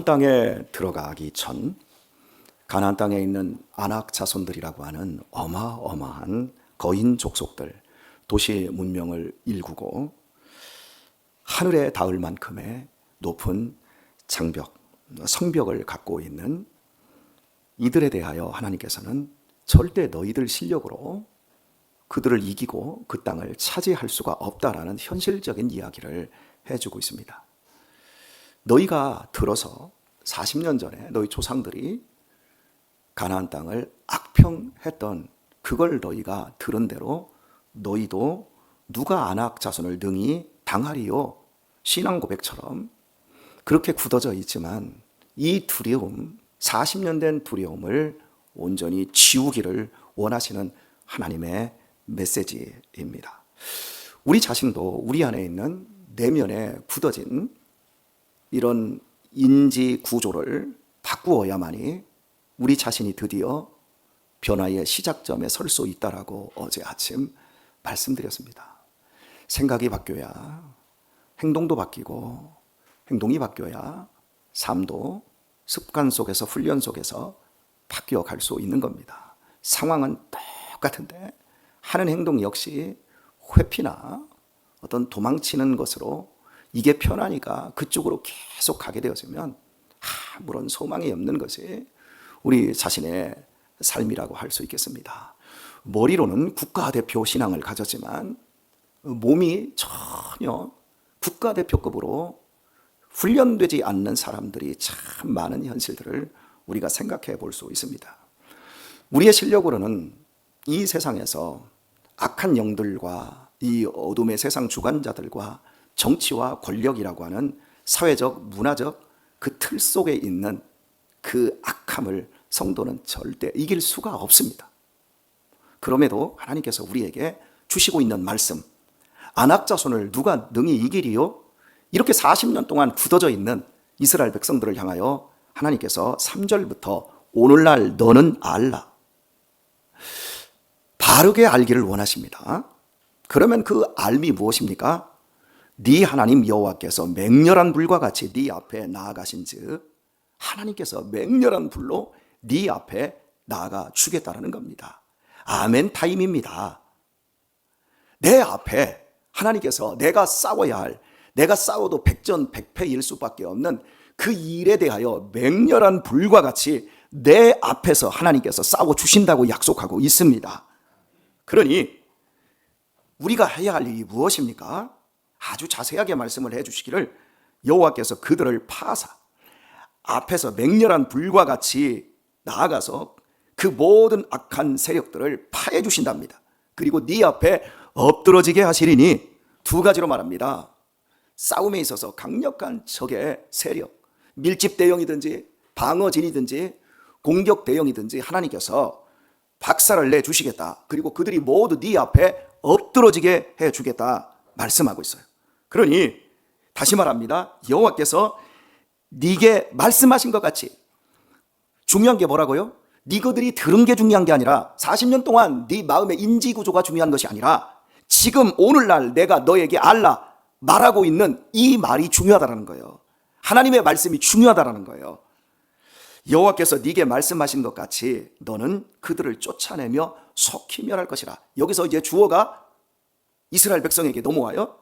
땅에 들어가기 전 가나안 땅에 있는 아낙 자손들이라고 하는 어마어마한 거인 족속들, 도시 문명을 일구고 하늘에 닿을 만큼의 높은 장벽, 성벽을 갖고 있는 이들에 대하여 하나님께서는 절대 너희들 실력으로 그들을 이기고 그 땅을 차지할 수가 없다라는 현실적인 이야기를 해주고 있습니다. 너희가 들어서 40년 전에 너희 조상들이 가나안 땅을 악평했던 그걸 너희가 들은 대로 너희도 누가 아낙 자손을 능히 당하리요, 신앙 고백처럼 그렇게 굳어져 있지만 이 두려움, 40년 된 두려움을 온전히 지우기를 원하시는 하나님의 메시지입니다. 우리 자신도 우리 안에 있는 내면에 굳어진 이런 인지 구조를 바꾸어야만이 우리 자신이 드디어 변화의 시작점에 설 수 있다라고 어제 아침 말씀드렸습니다. 생각이 바뀌어야 행동도 바뀌고, 행동이 바뀌어야 삶도 습관 속에서, 훈련 속에서 바뀌어 갈 수 있는 겁니다. 상황은 똑같은데 하는 행동 역시 회피나 어떤 도망치는 것으로 이게 편하니까 그쪽으로 계속 가게 되어지면 아무런 소망이 없는 것이 우리 자신의 삶이라고 할 수 있겠습니다. 머리로는 국가대표 신앙을 가졌지만 몸이 전혀 국가대표급으로 훈련되지 않는 사람들이 참 많은 현실들을 우리가 생각해 볼 수 있습니다. 우리의 실력으로는 이 세상에서 악한 영들과 이 어둠의 세상 주관자들과 정치와 권력이라고 하는 사회적, 문화적 그 틀 속에 있는 그 악함을 성도는 절대 이길 수가 없습니다. 그럼에도 하나님께서 우리에게 주시고 있는 말씀, 아낙 자손을 누가 능히 이기리요? 이렇게 40년 동안 굳어져 있는 이스라엘 백성들을 향하여 하나님께서 3절부터 오늘날 너는 알라, 바르게 알기를 원하십니다. 그러면 그 알미 무엇입니까? 네 하나님 여호와께서 맹렬한 불과 같이 네 앞에 나아가신즉, 하나님께서 맹렬한 불로 네 앞에 나아가 주겠다라는 겁니다. 아멘 타임입니다. 내 앞에 하나님께서 내가 싸워야 할, 내가 싸워도 백전백패일 수밖에 없는 그 일에 대하여 맹렬한 불과 같이 내 앞에서 하나님께서 싸워 주신다고 약속하고 있습니다. 그러니 우리가 해야 할 일이 무엇입니까? 아주 자세하게 말씀을 해 주시기를, 여호와께서 그들을 파사 앞에서 맹렬한 불과 같이 나아가서 그 모든 악한 세력들을 파해 주신답니다. 그리고 네 앞에 엎드러지게 하시리니, 두 가지로 말합니다. 싸움에 있어서 강력한 적의 세력, 밀집 대형이든지 방어진이든지 공격 대형이든지 하나님께서 박살을 내 주시겠다. 그리고 그들이 모두 네 앞에 엎드러지게 해 주겠다 말씀하고 있어요. 그러니 다시 말합니다. 여호와께서 네게 말씀하신 것 같이, 중요한 게 뭐라고요? 네거들이 들은 게 중요한 게 아니라 40년 동안 네 마음의 인지 구조가 중요한 것이 아니라 지금 오늘날 내가 너에게 알라 말하고 있는 이 말이 중요하다는 거예요. 하나님의 말씀이 중요하다는 거예요. 여호와께서 네게 말씀하신 것 같이 너는 그들을 쫓아내며 속히 멸할 것이라. 여기서 이제 주어가 이스라엘 백성에게 넘어와요.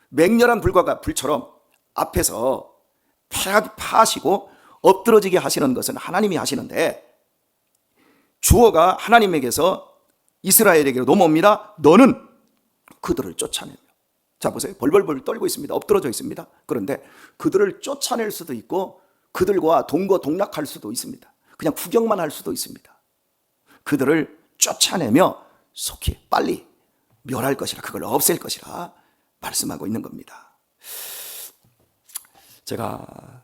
맹렬한 불과 불처럼 앞에서 파하시고 엎드러지게 하시는 것은 하나님이 하시는데, 주어가 하나님에게서 이스라엘에게로 넘어옵니다. 너는 그들을 쫓아내며. 자 보세요. 벌벌벌 떨고 있습니다. 엎드러져 있습니다. 그런데 그들을 쫓아낼 수도 있고 그들과 동거동락할 수도 있습니다. 그냥 구경만 할 수도 있습니다. 그들을 쫓아내며 속히 빨리 멸할 것이라, 그걸 없앨 것이라 말씀하고 있는 겁니다. 제가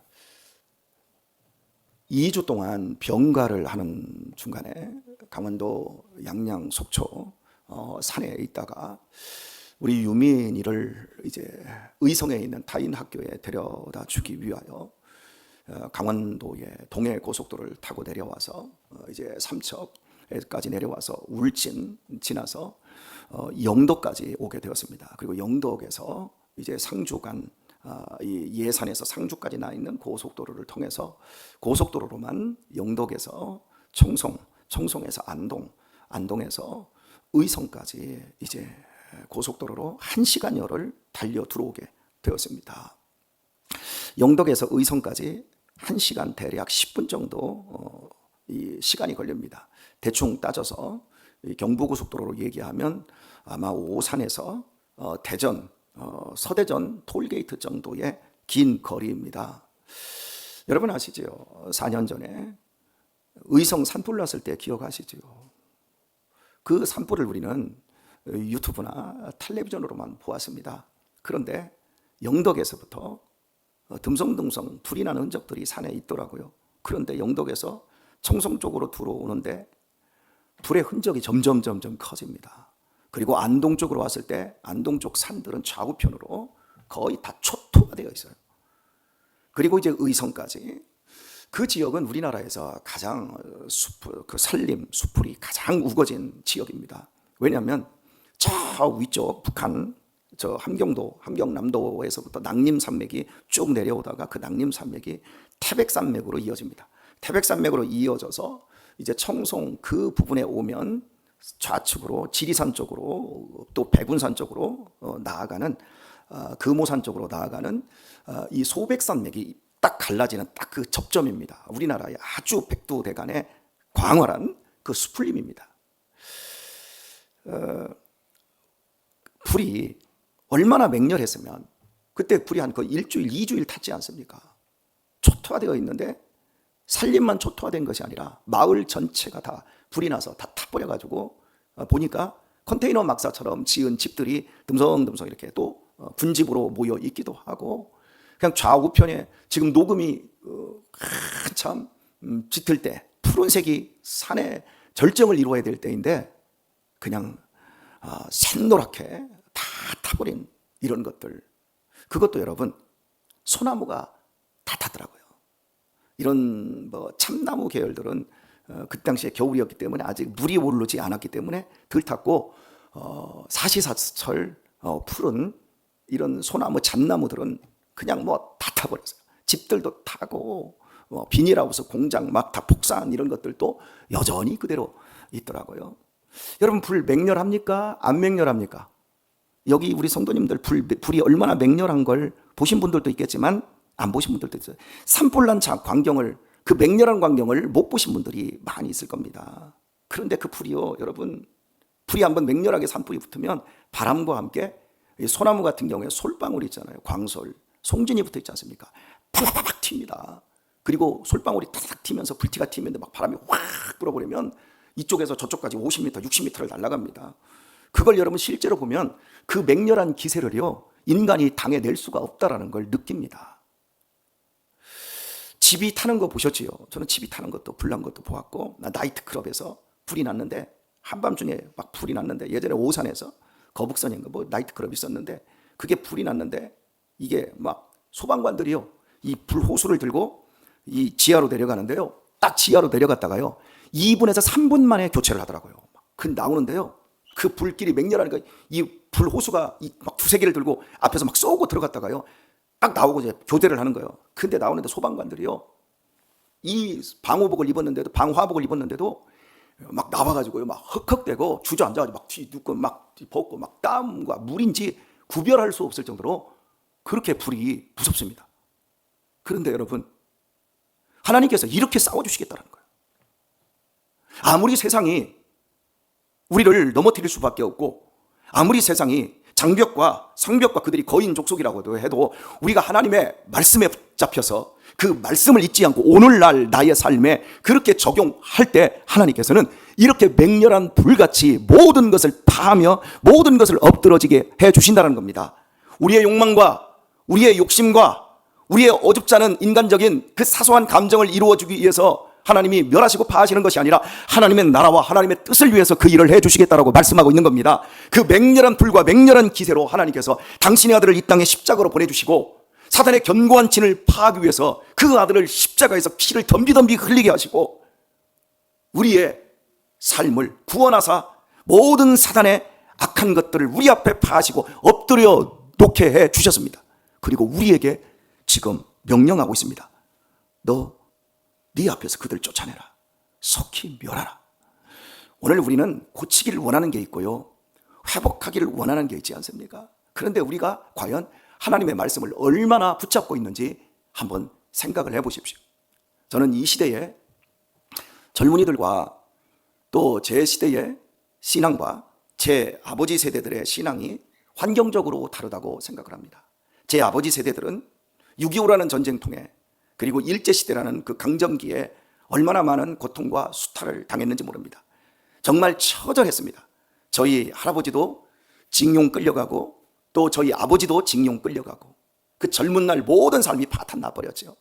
2주 동안 병가를 하는 중간에 강원도 양양 속초 산에 있다가 우리 유민이를 이제 의성에 있는 타인 학교에 데려다 주기 위하여 강원도의 동해 고속도로를 타고 내려와서 이제 삼척까지 내려와서 울진 지나서 영도까지 오게 되었습니다. 그리고 영도에서 이제 상주 간 이 예산에서 상주까지 나 있는 고속도로를 통해서 고속도로로만 영덕에서 청송, 청송에서 안동, 안동에서 의성까지 이제 고속도로로 1시간여를 달려 들어오게 되었습니다. 영덕에서 의성까지 1시간 대략 10분 정도 이 시간이 걸립니다. 대충 따져서 경부고속도로로 얘기하면 아마 오산에서 대전, 서대전 톨게이트 정도의 긴 거리입니다. 여러분 아시죠? 4년 전에 의성 산불 났을 때 기억하시죠? 그 산불을 우리는 유튜브나 텔레비전으로만 보았습니다. 그런데 영덕에서부터 듬성듬성 불이 나는 흔적들이 산에 있더라고요. 그런데 영덕에서 청송 쪽으로 들어오는데 불의 흔적이 점점 커집니다. 그리고 안동 쪽으로 왔을 때 안동 쪽 산들은 좌우편으로 거의 다 초토화 되어 있어요. 그리고 이제 의성까지, 그 지역은 우리나라에서 가장 그 산림, 수풀이 가장 우거진 지역입니다. 왜냐하면 저 위쪽 북한, 저 함경도, 함경남도에서부터 낭림산맥이 쭉 내려오다가 그 낭림산맥이 태백산맥으로 이어집니다. 태백산맥으로 이어져서 이제 청송 그 부분에 오면 좌측으로 지리산 쪽으로 또 백운산 쪽으로 나아가는 금오산 쪽으로 나아가는 이 소백산맥이 딱 갈라지는 딱 그 접점입니다. 우리나라의 아주 백두대간의 광활한 그 수풀림입니다. 불이 얼마나 맹렬했으면 그때 불이 한 거의 1주일, 2주일 탔지 않습니까? 초토화되어 있는데 산림만 초토화된 것이 아니라 마을 전체가 다 불이 나서 다 타버려가지고 보니까 컨테이너 막사처럼 지은 집들이 듬성듬성 이렇게 또 군집으로 모여 있기도 하고, 그냥 좌우편에 지금 녹음이 한참 짙을 때 푸른색이 산의 절정을 이루어야 될 때인데 그냥 샛노랗게 다 타버린 이런 것들, 그것도 여러분 소나무가 다 타더라고요. 이런 뭐 참나무 계열들은 그 당시에 겨울이었기 때문에 아직 물이 오르지 않았기 때문에 덜 탔고, 사시사철 푸른 이런 소나무, 잣나무들은 그냥 뭐 다 타버렸어요. 집들도 타고 비닐하우스 공장 막 다 폭사한 이런 것들도 여전히 그대로 있더라고요. 여러분 불 맹렬합니까? 안 맹렬합니까? 여기 우리 성도님들 불이 얼마나 맹렬한 걸 보신 분들도 있겠지만 안 보신 분들도 있어요. 산불난 광경을, 그 맹렬한 광경을 못 보신 분들이 많이 있을 겁니다. 그런데 그 불이요, 여러분, 불이 한번 맹렬하게 산불이 붙으면 바람과 함께 소나무 같은 경우에 솔방울이 있잖아요. 광솔, 송진이 붙어 있지 않습니까? 팍팍 튑니다. 그리고 솔방울이 탁탁 튀면서 불티가 튀면서 막 바람이 확 불어버리면 이쪽에서 저쪽까지 50m, 60m를 날아갑니다. 그걸 여러분 실제로 보면 그 맹렬한 기세를요, 인간이 당해낼 수가 없다라는 걸 느낍니다. 집이 타는 거 보셨지요? 저는 집이 타는 것도 불난 것도 보았고, 나이트클럽에서 불이 났는데, 한밤중에 막 불이 났는데, 예전에 오산에서 거북선인가 뭐 나이트클럽이 있었는데, 그게 불이 났는데 이게 막 소방관들이요, 이 불호수를 들고 이 지하로 내려가는데요, 딱 지하로 내려갔다가요 2분에서 3분 만에 교체를 하더라고요. 그 나오는데요, 그 불길이 맹렬하니까 이 불호수가 막 두세 개를 들고 앞에서 막 쏘고 들어갔다가요 딱 나오고 이제 교대를 하는 거예요. 근데 나오는데 소방관들이요, 이 방호복을 입었는데도, 방화복을 입었는데도 막 나와가지고요 막 헉헉대고 주저앉아가지고 막 뒤 눕고 막 벗고 막 땀과 물인지 구별할 수 없을 정도로 그렇게 불이 무섭습니다. 그런데 여러분, 하나님께서 이렇게 싸워주시겠다는 거예요. 아무리 세상이 우리를 넘어뜨릴 수밖에 없고, 아무리 세상이 장벽과 성벽과 그들이 거인 족속이라고도 해도 우리가 하나님의 말씀에 잡혀서 그 말씀을 잊지 않고 오늘날 나의 삶에 그렇게 적용할 때 하나님께서는 이렇게 맹렬한 불같이 모든 것을 파하며 모든 것을 엎드러지게 해주신다는 겁니다. 우리의 욕망과 우리의 욕심과 우리의 어줍지 않은 인간적인 그 사소한 감정을 이루어주기 위해서 하나님이 멸하시고 파하시는 것이 아니라 하나님의 나라와 하나님의 뜻을 위해서 그 일을 해주시겠다라고 말씀하고 있는 겁니다. 그 맹렬한 불과 맹렬한 기세로 하나님께서 당신의 아들을 이 땅에 십자가로 보내주시고 사단의 견고한 진을 파하기 위해서 그 아들을 십자가에서 피를 덤비덤비 흘리게 하시고 우리의 삶을 구원하사 모든 사단의 악한 것들을 우리 앞에 파하시고 엎드려 놓게 해 주셨습니다. 그리고 우리에게 지금 명령하고 있습니다. 너 네 앞에서 그들 쫓아내라. 속히 멸하라. 오늘 우리는 고치기를 원하는 게 있고요, 회복하기를 원하는 게 있지 않습니까? 그런데 우리가 과연 하나님의 말씀을 얼마나 붙잡고 있는지 한번 생각을 해보십시오. 저는 이 시대에 젊은이들과 또 제 시대의 신앙과 제 아버지 세대들의 신앙이 환경적으로 다르다고 생각을 합니다. 제 아버지 세대들은 6.25라는 전쟁통에, 그리고 일제시대라는 그 강점기에 얼마나 많은 고통과 수탈을 당했는지 모릅니다. 정말 처절했습니다. 저희 할아버지도 징용 끌려가고 또 저희 아버지도 징용 끌려가고 그 젊은 날 모든 삶이 파탄 나버렸죠.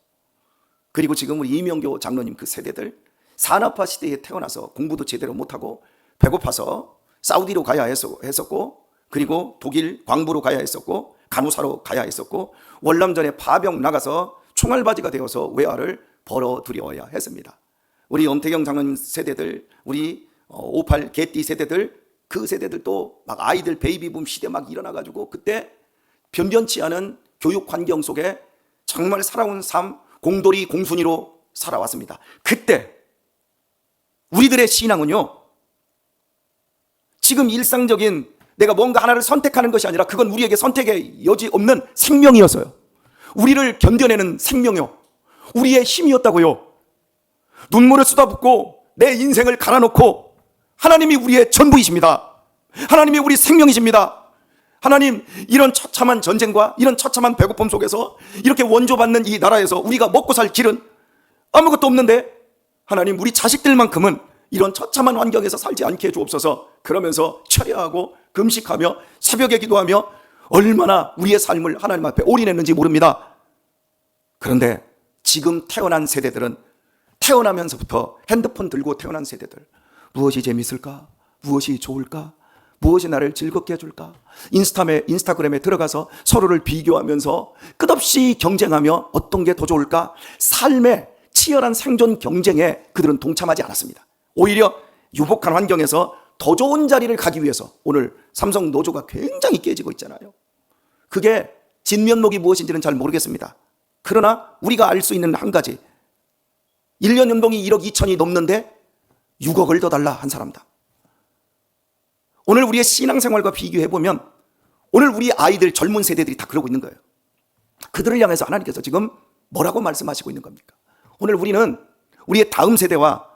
그리고 지금 우리 이명교 장로님 그 세대들 산업화 시대에 태어나서 공부도 제대로 못하고 배고파서 사우디로 가야 했었고, 그리고 독일 광부로 가야 했었고, 간호사로 가야 했었고, 월남전에 파병 나가서 총알바지가 되어서 외화를 벌어들여야 했습니다. 우리 엄태경 장로님 세대들, 우리 58 개띠 세대들, 그 세대들도 막 아이들 베이비붐 시대 막 일어나가지고 그때 변변치 않은 교육 환경 속에 정말 살아온 삶, 공돌이 공순이로 살아왔습니다. 그때 우리들의 신앙은요, 지금 일상적인 내가 뭔가 하나를 선택하는 것이 아니라 그건 우리에게 선택의 여지 없는 생명이었어요. 우리를 견뎌내는 생명이요, 우리의 힘이었다고요. 눈물을 쏟아붓고 내 인생을 갈아놓고 하나님이 우리의 전부이십니다. 하나님이 우리 생명이십니다. 하나님, 이런 처참한 전쟁과 이런 처참한 배고픔 속에서 이렇게 원조받는 이 나라에서 우리가 먹고 살 길은 아무것도 없는데 하나님, 우리 자식들만큼은 이런 처참한 환경에서 살지 않게 해 주옵소서. 그러면서 철야하고 금식하며 새벽에 기도하며 얼마나 우리의 삶을 하나님 앞에 올인했는지 모릅니다. 그런데 지금 태어난 세대들은 태어나면서부터 핸드폰 들고 태어난 세대들, 무엇이 재밌을까? 무엇이 좋을까? 무엇이 나를 즐겁게 해줄까? 인스타그램에 들어가서 서로를 비교하면서 끝없이 경쟁하며 어떤 게 더 좋을까? 삶의 치열한 생존 경쟁에 그들은 동참하지 않았습니다. 오히려 유복한 환경에서 더 좋은 자리를 가기 위해서 오늘 삼성 노조가 굉장히 깨지고 있잖아요. 그게 진면목이 무엇인지는 잘 모르겠습니다. 그러나 우리가 알 수 있는 한 가지, 1년 연봉이 1억 2천이 넘는데 6억을 더 달라 한 사람다. 오늘 우리의 신앙생활과 비교해보면 오늘 우리 아이들, 젊은 세대들이 다 그러고 있는 거예요. 그들을 향해서 하나님께서 지금 뭐라고 말씀하시고 있는 겁니까? 오늘 우리는 우리의 다음 세대와,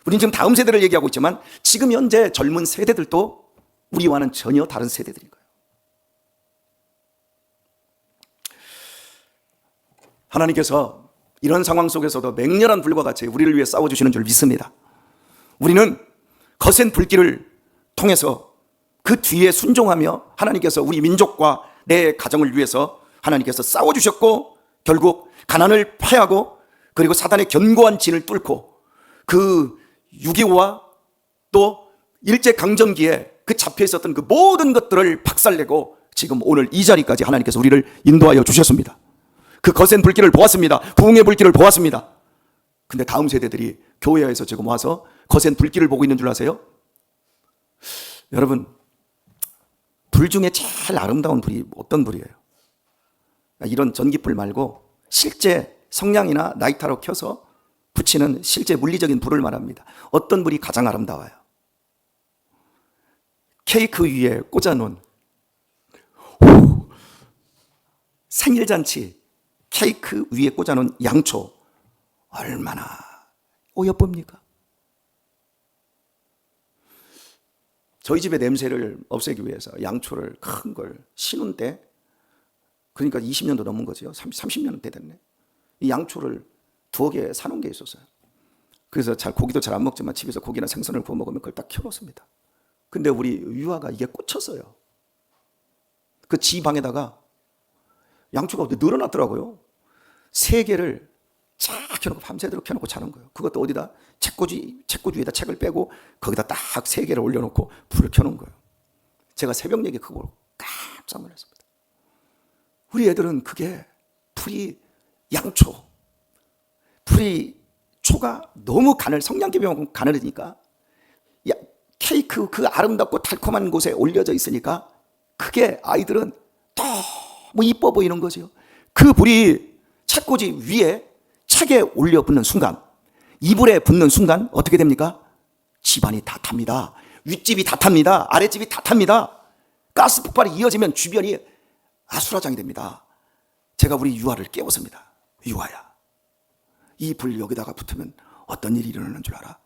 우리는 지금 다음 세대를 얘기하고 있지만 지금 현재 젊은 세대들도 우리와는 전혀 다른 세대들인 거예요. 하나님께서 이런 상황 속에서도 맹렬한 불과 같이 우리를 위해 싸워주시는 줄 믿습니다. 우리는 거센 불길을 통해서 그 뒤에 순종하며 하나님께서 우리 민족과 내 가정을 위해서 하나님께서 싸워주셨고, 결국 가난을 패하고 그리고 사단의 견고한 진을 뚫고 그 6.25와 또 일제강점기에 그 잡혀 있었던 그 모든 것들을 박살내고 지금 오늘 이 자리까지 하나님께서 우리를 인도하여 주셨습니다. 그 거센 불길을 보았습니다. 부흥의 불길을 보았습니다. 근데 다음 세대들이 교회에서 지금 와서 거센 불길을 보고 있는 줄 아세요? 여러분, 불 중에 제일 아름다운 불이 어떤 불이에요? 이런 전기불 말고 실제 성냥이나 라이터로 켜서 붙이는 실제 물리적인 불을 말합니다. 어떤 불이 가장 아름다워요? 케이크 위에 꽂아놓은 생일잔치 케이크 위에 꽂아놓은 양초, 얼마나 어여쁩니까? 저희 집의 냄새를 없애기 위해서 양초를 큰 걸 신운 때, 그러니까 20년도 넘은 거죠. 30년대 됐네. 이 양초를 2개 사놓은 게 있었어요. 그래서 고기도 잘 안 먹지만 집에서 고기나 생선을 구워 먹으면 그걸 딱 켜놓습니다. 근데 우리 유아가 이게 꽂혔어요. 그 지 방에다가 양초가 늘어났더라고요. 3개를 쫙 켜놓고 밤새도록 켜놓고 자는 거예요. 그것도 어디다? 책꽂이 위에다 책을 빼고 거기다 딱 3개를 올려놓고 불을 켜놓은 거예요. 제가 새벽 얘기 그거 깜짝 놀랐습니다. 우리 애들은 그게 불이, 양초, 불이, 초가 너무 성냥개비만큼 가늘으니까 케이크 그 아름답고 달콤한 곳에 올려져 있으니까 그게 아이들은 너무 이뻐 보이는 거죠. 그 불이 책꽂이 위에 책에 올려 붙는 순간, 이불에 붙는 순간 어떻게 됩니까? 집안이 다 탑니다. 윗집이 다 탑니다. 아랫집이 다 탑니다. 가스 폭발이 이어지면 주변이 아수라장이 됩니다. 제가 우리 유아를 깨웠습니다. 유아야, 이 불 여기다가 붙으면 어떤 일이 일어나는 줄 알아?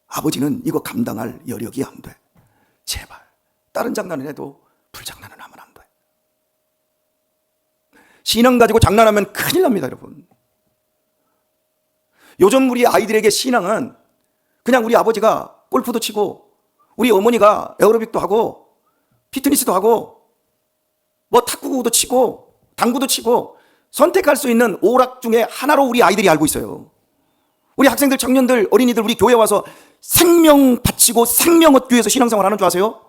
아버지는 이거 감당할 여력이 안 돼. 제발 다른 장난을 해도 불장난은 하면 안 돼. 신앙 가지고 장난하면 큰일 납니다, 여러분. 요즘 우리 아이들에게 신앙은 그냥 우리 아버지가 골프도 치고 우리 어머니가 에어로빅도 하고 피트니스도 하고 뭐 탁구도 치고 당구도 치고 선택할 수 있는 오락 중에 하나로 우리 아이들이 알고 있어요. 우리 학생들, 청년들, 어린이들 우리 교회 와서 생명 바치고 생명 얻기 위해서 신앙생활 하는 줄 아세요?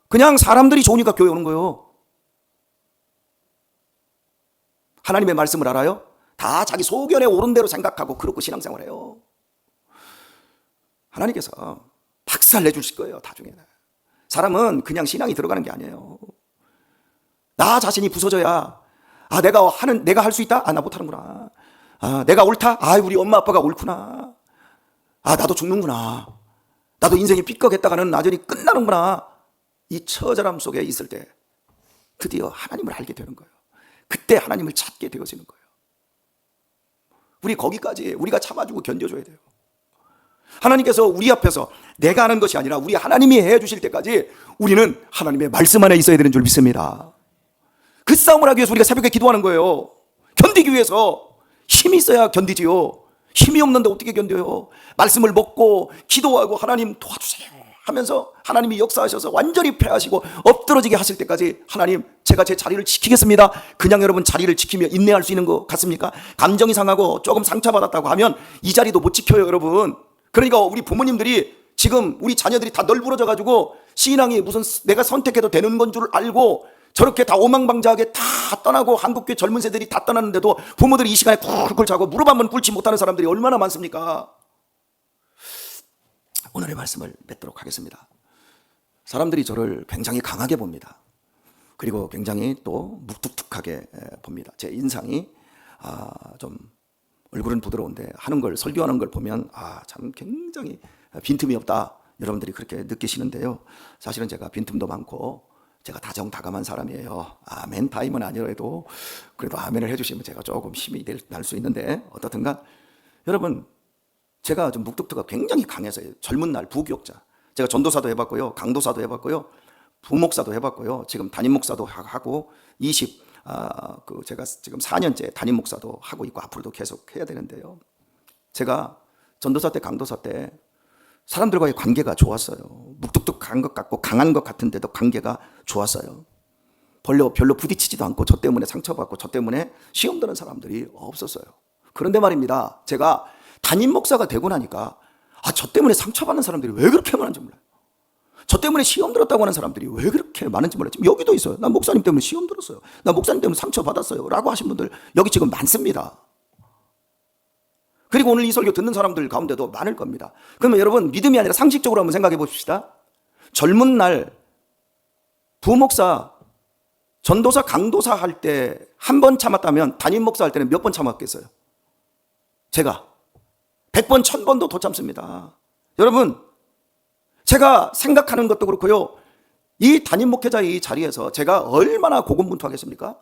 그냥 사람들이 좋으니까 교회 오는 거예요. 하나님의 말씀을 알아요? 다 자기 소견에 옳은 대로 생각하고 그렇고 신앙생활해요. 하나님께서 박살 내주실 거예요, 나중에는. 사람은 그냥 신앙이 들어가는 게 아니에요. 나 자신이 부서져야, 내가 할 수 있다? 나 못하는구나. 내가 옳다? 우리 엄마 아빠가 옳구나. 나도 죽는구나. 나도 인생이 삐걱했다가는 나중에 끝나는구나. 이 처절함 속에 있을 때 드디어 하나님을 알게 되는 거예요. 그때 하나님을 찾게 되어지는 거예요. 우리 거기까지 우리가 참아주고 견뎌줘야 돼요. 하나님께서 우리 앞에서 내가 하는 것이 아니라 우리 하나님이 해주실 때까지 우리는 하나님의 말씀 안에 있어야 되는 줄 믿습니다. 그 싸움을 하기 위해서 우리가 새벽에 기도하는 거예요. 견디기 위해서. 힘이 있어야 견디지요. 힘이 없는데 어떻게 견뎌요? 말씀을 먹고 기도하고 하나님 도와주세요 하면서 하나님이 역사하셔서 완전히 패하시고 엎드러지게 하실 때까지 하나님, 제가 제 자리를 지키겠습니다. 그냥 여러분 자리를 지키며 인내할 수 있는 것 같습니까? 감정이 상하고 조금 상처받았다고 하면 이 자리도 못 지켜요, 여러분. 그러니까 우리 부모님들이 지금 우리 자녀들이 다 널브러져 가지고 신앙이 무슨 내가 선택해도 되는 건 줄 알고 저렇게 다 오망방자하게 다 떠나고 한국교회 젊은 세대들이 다 떠났는데도 부모들이 이 시간에 쿨쿨 자고 무릎 한번 꿇지 못하는 사람들이 얼마나 많습니까? 오늘의 말씀을 맺도록 하겠습니다. 사람들이 저를 굉장히 강하게 봅니다. 그리고 굉장히 또 묵뚝뚝하게 봅니다. 제 인상이 좀 얼굴은 부드러운데 하는 걸, 설교하는 걸 보면 참 굉장히 빈틈이 없다, 여러분들이 그렇게 느끼시는데요. 사실은 제가 빈틈도 많고 제가 다정다감한 사람이에요. 아멘 타임은 아니라도 그래도 아멘을 해주시면 제가 조금 힘이 날 수 있는데, 어떻든가 여러분, 제가 좀 묵뚝뚝하고 굉장히 강해서요. 젊은 날 부교육자, 제가 전도사도 해봤고요, 강도사도 해봤고요, 부목사도 해봤고요, 지금 담임 목사도 하고 제가 지금 4년째 담임 목사도 하고 있고 앞으로도 계속 해야 되는데요. 제가 전도사 때, 강도사 때 사람들과의 관계가 좋았어요. 묵뚝뚝한 것 같고 강한 것 같은데도 관계가 좋았어요. 별로 부딪히지도 않고 저 때문에 상처받고 저 때문에 시험 드는 사람들이 없었어요. 그런데 말입니다, 제가 담임 목사가 되고 나니까 저 때문에 상처받는 사람들이 왜 그렇게 많은지 몰라요. 저 때문에 시험 들었다고 하는 사람들이 왜 그렇게 많은지 몰라요. 지금 여기도 있어요. 나 목사님 때문에 시험 들었어요. 나 목사님 때문에 상처받았어요 라고 하신 분들 여기 지금 많습니다. 그리고 오늘 이 설교 듣는 사람들 가운데도 많을 겁니다. 그러면 여러분, 믿음이 아니라 상식적으로 한번 생각해 봅시다. 젊은 날 부목사, 전도사, 강도사 할 때 한 번 참았다면 담임 목사 할 때는 몇 번 참았겠어요? 제가 100번, 1000번도 더 참습니다. 여러분, 제가 생각하는 것도 그렇고요, 이 담임 목회자의 이 자리에서 제가 얼마나 고군분투하겠습니까?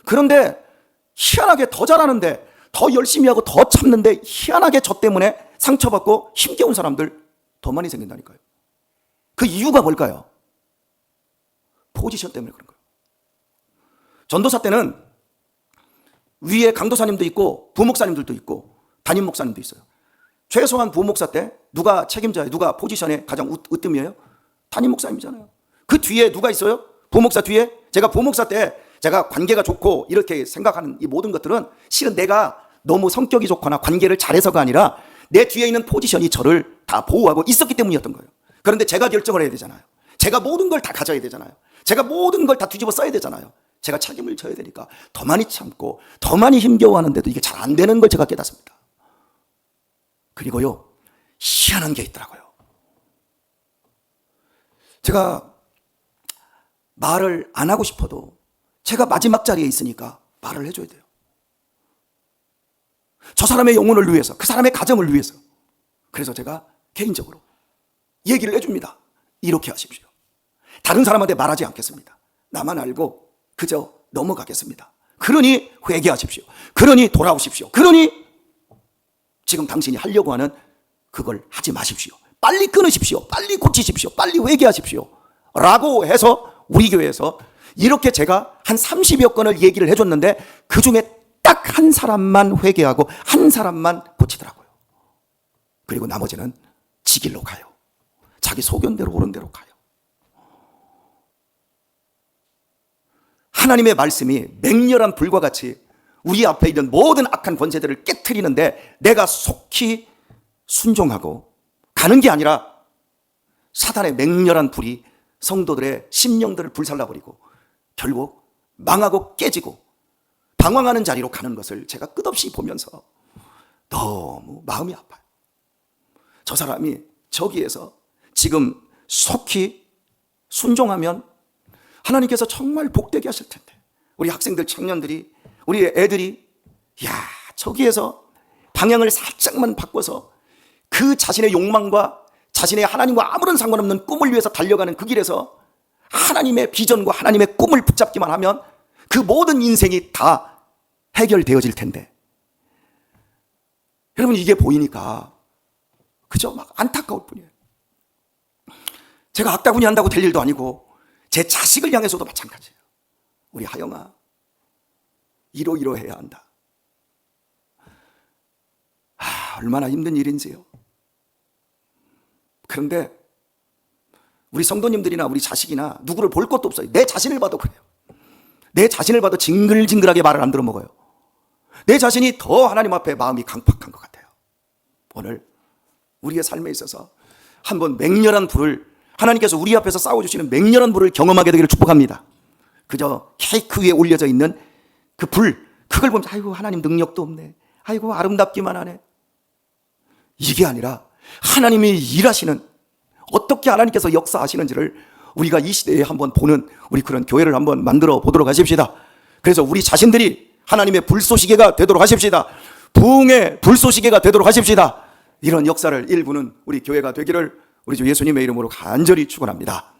그런데 희한하게 더 잘하는데, 더 열심히 하고 더 참는데 희한하게 저 때문에 상처받고 힘겨운 사람들 더 많이 생긴다니까요. 그 이유가 뭘까요? 포지션 때문에 그런 거예요. 전도사 때는 위에 강도사님도 있고 부목사님들도 있고 담임 목사님도 있어요. 최소한 부목사 때 누가 책임자예요? 누가 포지션에 가장 으뜸이에요? 담임 목사님이잖아요. 그 뒤에 누가 있어요? 부목사 뒤에? 제가 부목사 때 제가 관계가 좋고 이렇게 생각하는 이 모든 것들은 실은 내가 너무 성격이 좋거나 관계를 잘해서가 아니라 내 뒤에 있는 포지션이 저를 다 보호하고 있었기 때문이었던 거예요. 그런데 제가 결정을 해야 되잖아요. 제가 모든 걸 다 가져야 되잖아요. 제가 모든 걸 다 뒤집어 써야 되잖아요. 제가 책임을 져야 되니까 더 많이 참고 더 많이 힘겨워하는데도 이게 잘 안 되는 걸 제가 깨닫습니다. 그리고요, 희한한 게 있더라고요. 제가 말을 안 하고 싶어도 제가 마지막 자리에 있으니까 말을 해줘야 돼요. 저 사람의 영혼을 위해서, 그 사람의 가정을 위해서. 그래서 제가 개인적으로 얘기를 해줍니다. 이렇게 하십시오. 다른 사람한테 말하지 않겠습니다. 나만 알고 그저 넘어가겠습니다. 그러니 회개하십시오. 그러니 돌아오십시오. 그러니 지금 당신이 하려고 하는 그걸 하지 마십시오. 빨리 끊으십시오. 빨리 고치십시오. 빨리 회개하십시오. 라고 해서 우리 교회에서 이렇게 제가 한 30여 건을 얘기를 해줬는데 그 중에 딱 한 사람만 회개하고 한 사람만 고치더라고요. 그리고 나머지는 지 길로 가요. 자기 소견대로 옳은 대로 가요. 하나님의 말씀이 맹렬한 불과 같이 우리 앞에 있는 모든 악한 권세들을 깨트리는데 내가 속히 순종하고 가는 게 아니라 사단의 맹렬한 불이 성도들의 심령들을 불살라버리고 결국 망하고 깨지고 방황하는 자리로 가는 것을 제가 끝없이 보면서 너무 마음이 아파요. 저 사람이 저기에서 지금 속히 순종하면 하나님께서 정말 복되게 하실 텐데 우리 학생들, 청년들이, 우리 애들이 저기에서 방향을 살짝만 바꿔서 그 자신의 욕망과 자신의 하나님과 아무런 상관없는 꿈을 위해서 달려가는 그 길에서 하나님의 비전과 하나님의 꿈을 붙잡기만 하면 그 모든 인생이 다 해결되어질 텐데 여러분 이게 보이니까 그저 막 안타까울 뿐이에요. 제가 악다구니 한다고 될 일도 아니고 제 자식을 향해서도 마찬가지예요. 우리 하영아 이러이러해야 한다. 얼마나 힘든 일인지요. 그런데 우리 성도님들이나 우리 자식이나 누구를 볼 것도 없어요. 내 자신을 봐도 그래요. 내 자신을 봐도 징글징글하게 말을 안 들어먹어요. 내 자신이 더 하나님 앞에 마음이 강팍한 것 같아요. 오늘 우리의 삶에 있어서 한번 맹렬한 불을, 하나님께서 우리 앞에서 싸워주시는 맹렬한 불을 경험하게 되기를 축복합니다. 그저 케이크 위에 올려져 있는 그 불, 그걸 보면 아이고 하나님 능력도 없네, 아이고 아름답기만 하네, 이게 아니라 하나님이 일하시는, 어떻게 하나님께서 역사하시는지를 우리가 이 시대에 한번 보는 우리 그런 교회를 한번 만들어 보도록 하십시다. 그래서 우리 자신들이 하나님의 불쏘시개가 되도록 하십시다. 부흥의 불쏘시개가 되도록 하십시다. 이런 역사를 일부는 우리 교회가 되기를 우리 주 예수님의 이름으로 간절히 축원합니다.